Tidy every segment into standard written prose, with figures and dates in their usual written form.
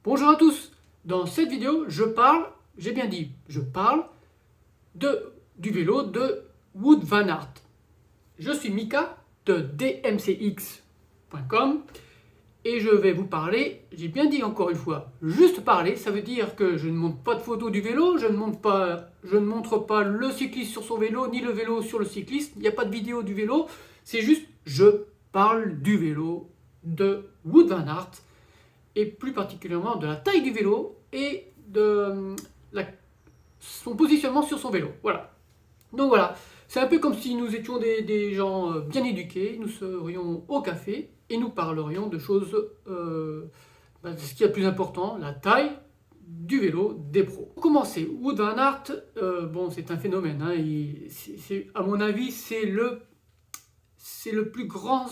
Bonjour à tous. Dans cette vidéo, j'ai bien dit, je parle du vélo de Wout van Aert. Je suis Mika de dmcx.com et je vais vous parler, j'ai bien dit encore une fois, juste parler, ça veut dire que je ne montre pas de photos du vélo, je ne montre pas le cycliste sur son vélo, ni le vélo sur le cycliste, il n'y a pas de vidéo du vélo, c'est juste, je parle du vélo de Wout van Aert, et plus particulièrement de la taille du vélo et de son positionnement sur son vélo. Voilà. Donc voilà, c'est un peu comme si nous étions des gens bien éduqués, nous serions au café et nous parlerions de choses, ce qui est le plus important, la taille du vélo des pros. Pour commencer, Wout van Aert, c'est un phénomène, hein, à mon avis c'est le plus grand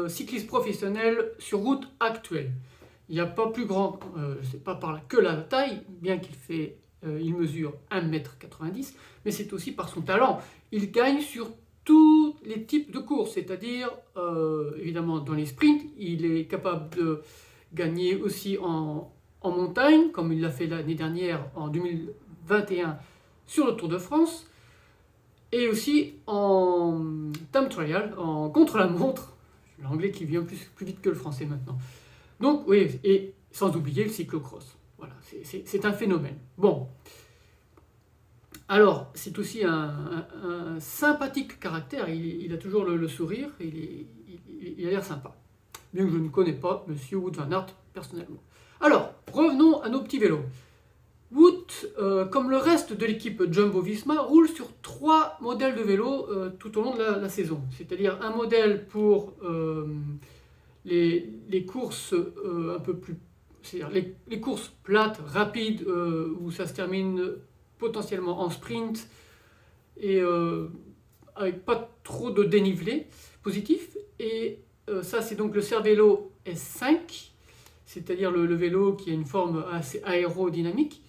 cycliste professionnel sur route actuel. Il n'y a pas plus grand, c'est pas par là que la taille, bien il mesure 1,90 m, mais c'est aussi par son talent. Il gagne sur tous les types de courses, c'est-à-dire, évidemment, dans les sprints, il est capable de gagner aussi en montagne, comme il l'a fait l'année dernière, en 2021, sur le Tour de France, et aussi en time trial, en contre-la-montre, l'anglais qui vient plus vite que le français maintenant. Donc oui, et sans oublier le cyclocross. Voilà, c'est un phénomène. Bon. Alors, c'est aussi un sympathique caractère. Il a toujours le sourire, il a l'air sympa. Bien que je ne connais pas Monsieur Wout van Aert personnellement. Alors, revenons à nos petits vélos. Wout, comme le reste de l'équipe Jumbo-Visma, roule sur 3 modèles de vélos tout au long de la saison. C'est-à-dire un modèle pour les courses un peu plus, c'est-à-dire les courses plates, rapides, où ça se termine potentiellement en sprint et avec pas trop de dénivelé positif. Et ça, c'est donc le Cervélo S5, c'est-à-dire le vélo qui a une forme assez aérodynamique.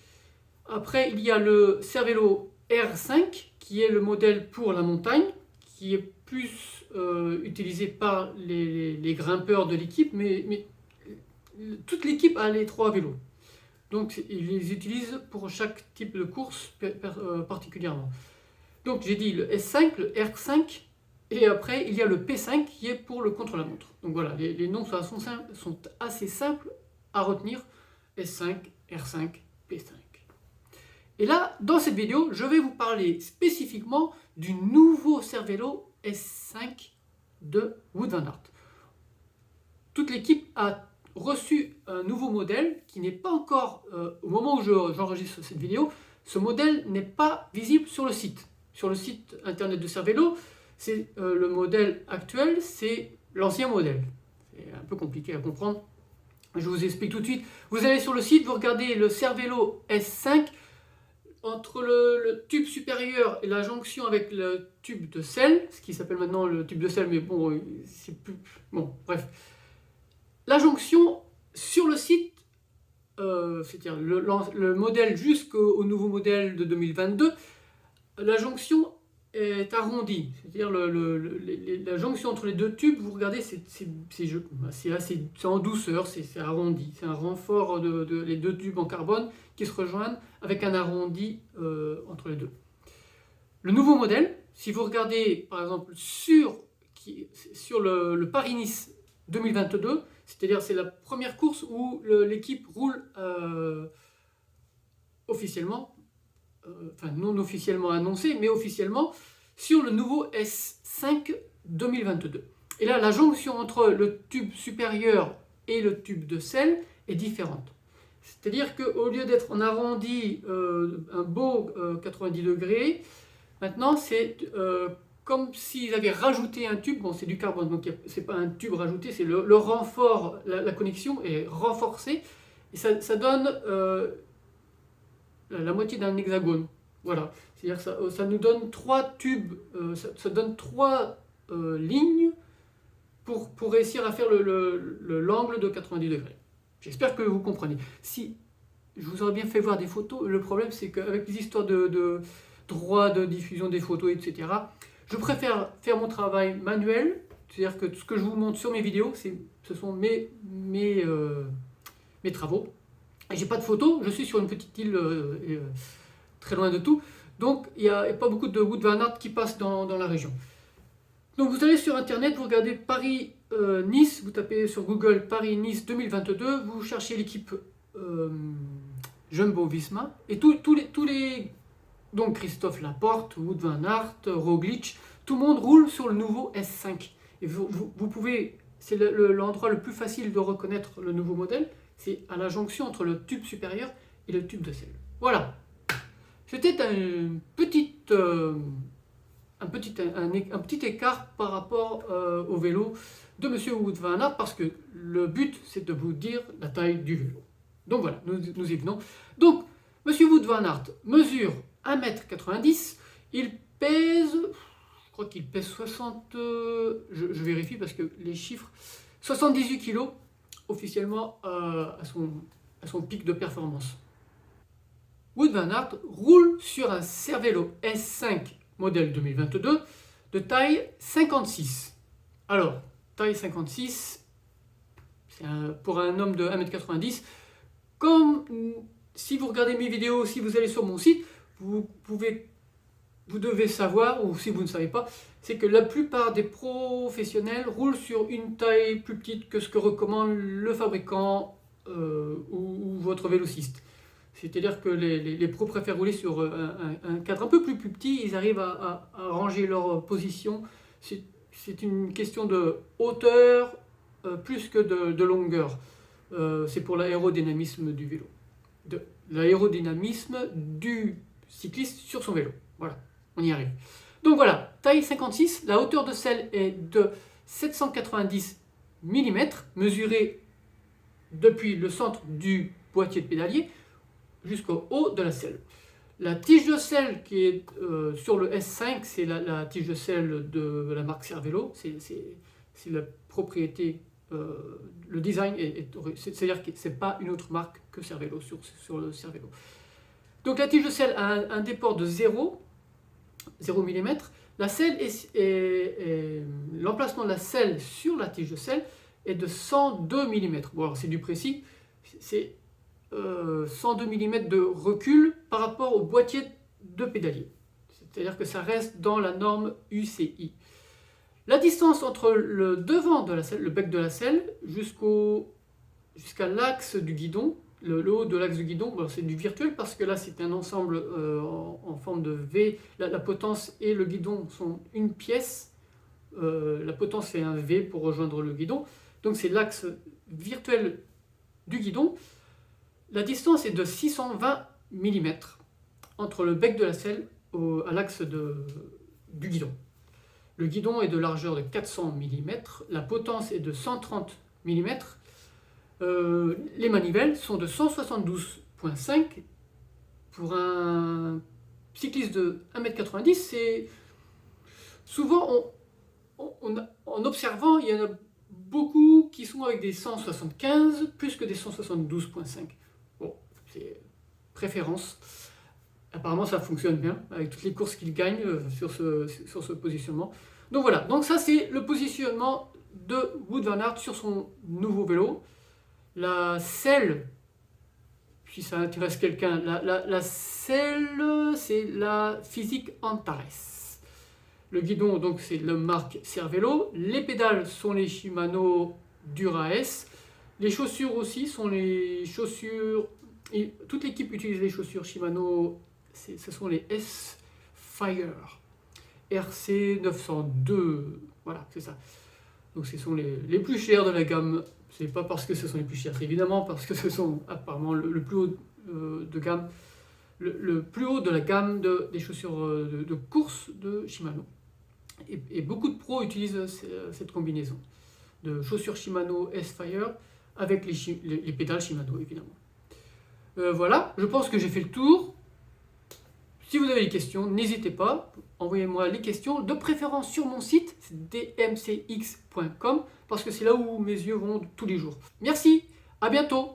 Après, il y a le Cervélo R5, qui est le modèle pour la montagne, qui est plus utilisé par les grimpeurs de l'équipe, mais toute l'équipe a les 3 vélos. Donc ils les utilisent pour chaque type de course particulièrement. Donc j'ai dit le S5, le R5, et après il y a le P5 qui est pour le contre-la-montre. Donc voilà, les noms sont assez simples à retenir. S5, R5, P5. Et là, dans cette vidéo, je vais vous parler spécifiquement du nouveau Cervélo S5 de Wout van Aert. Toute l'équipe a reçu un nouveau modèle qui n'est pas encore, au moment où j'enregistre cette vidéo, ce modèle n'est pas visible sur le site. Sur le site internet de Cervélo, c'est le modèle actuel, c'est l'ancien modèle. C'est un peu compliqué à comprendre. Je vous explique tout de suite. Vous allez sur le site, vous regardez le Cervélo S5, entre le tube supérieur et la jonction avec le tube de selle, ce qui s'appelle maintenant le tube de selle, mais bon, c'est plus... Bon, bref. La jonction sur le site, c'est-à-dire le modèle jusqu'au nouveau modèle de 2022, la jonction est arrondie. C'est-à-dire la jonction entre les deux tubes, vous regardez, c'est en douceur, c'est arrondi. C'est un renfort les deux tubes en carbone qui se rejoignent avec un arrondi entre les deux. Le nouveau modèle, si vous regardez par exemple sur le Paris-Nice 2022, c'est-à-dire c'est la première course où l'équipe roule officiellement, non officiellement annoncé, mais officiellement sur le nouveau S5 2022. Et là, la jonction entre le tube supérieur et le tube de selle est différente. C'est-à-dire qu'au lieu d'être en arrondi, un beau 90 degrés, maintenant c'est comme s'ils avaient rajouté un tube. Bon, c'est du carbone, donc c'est pas un tube rajouté, c'est le renfort, la connexion est renforcée, et ça donne la moitié d'un hexagone. Voilà, c'est-à-dire que ça nous donne 3 tubes, ça donne 3 lignes pour réussir à faire l'angle de 90 degrés. J'espère que vous comprenez. Si je vous aurais bien fait voir des photos, le problème c'est qu'avec les histoires de droit de diffusion des photos, etc., je préfère faire mon travail manuel, c'est-à-dire que ce que je vous montre sur mes vidéos, ce sont mes travaux. Et j'ai pas de photos, je suis sur une petite île très loin de tout. Donc il n'y a pas beaucoup de Wout van Aert qui passent dans la région. Donc vous allez sur internet, vous regardez Paris-Nice, vous tapez sur Google Paris-Nice 2022, vous cherchez l'équipe Jumbo-Visma, et tous les donc Christophe Laporte, Wout van Aert, Roglic, tout le monde roule sur le nouveau S5. Et vous pouvez, c'est l'endroit le plus facile de reconnaître le nouveau modèle, c'est à la jonction entre le tube supérieur et le tube de selle. Voilà. C'était un petit écart par rapport au vélo de Monsieur Wout van Aert, parce que le but c'est de vous dire la taille du vélo. Donc voilà, nous y venons. Donc, Monsieur Wout van Aert mesure 1m90, il pèse, je crois qu'il pèse 60, je vérifie parce que les chiffres, 78 kg officiellement à son pic de performance. Wout van Aert roule sur un Cervélo S5 modèle 2022 de taille 56. Alors, taille 56, pour un homme de 1m90, comme si vous regardez mes vidéos, si vous allez sur mon site, vous devez savoir, ou si vous ne savez pas, c'est que la plupart des professionnels roulent sur une taille plus petite que ce que recommande le fabricant ou votre vélociste. C'est-à-dire que les pros préfèrent rouler sur un cadre un peu plus petit, ils arrivent à ranger leur position. C'est une question de hauteur plus que de longueur. C'est pour l'aérodynamisme du vélo. L'aérodynamisme du cycliste sur son vélo. Voilà, on y arrive. Donc voilà, taille 56, la hauteur de selle est de 790 mm, mesurée depuis le centre du boîtier de pédalier jusqu'au haut de la selle. La tige de selle qui est sur le S5, c'est la tige de selle de la marque Cervélo. C'est la propriété, le design, c'est-à-dire que ce n'est pas une autre marque que Cervélo sur le Cervélo. Donc la tige de selle a un déport de 0 mm. La selle l'emplacement de la selle sur la tige de selle est de 102 mm. Bon, alors c'est du précis, c'est 102 mm de recul par rapport au boîtier de pédalier. C'est-à-dire que ça reste dans la norme UCI. La distance entre le devant de la selle, le bec de la selle, jusqu'à l'axe du guidon, le haut de l'axe du guidon, bon, c'est du virtuel parce que là c'est un ensemble en forme de V. La potence et le guidon sont une pièce. La potence fait un V pour rejoindre le guidon. Donc c'est l'axe virtuel du guidon. La distance est de 620 mm entre le bec de la selle à l'axe du guidon. Le guidon est de largeur de 400 mm, la potence est de 130 mm. Les manivelles sont de 172,5. Pour un cycliste de 1m90, c'est souvent, en observant, il y en a beaucoup qui sont avec des 175 plus que des 172,5. Bon, c'est préférence. Apparemment, ça fonctionne bien avec toutes les courses qu'il gagne sur ce positionnement. Donc voilà, donc ça c'est le positionnement de Wout van Aert sur son nouveau vélo. La selle, si ça intéresse quelqu'un, la selle, c'est la Physique Antares. Le guidon, donc, c'est la marque Cervélo. Les pédales sont les Shimano Dura-S. Les chaussures aussi sont les chaussures... toute l'équipe utilise les chaussures Shimano, ce sont les S-Fire. RC 902, voilà, c'est ça. Donc ce sont les plus chers de la gamme. C'est pas parce que ce sont les plus chers, c'est évidemment parce que ce sont apparemment le plus haut de gamme, le plus haut de la gamme des chaussures de course de Shimano. Et beaucoup de pros utilisent cette combinaison de chaussures Shimano S-Fire avec les pédales Shimano, évidemment. Voilà, je pense que j'ai fait le tour. Si vous avez des questions, n'hésitez pas, envoyez-moi les questions, de préférence sur mon site, dmcx.com, parce que c'est là où mes yeux vont tous les jours. Merci, à bientôt.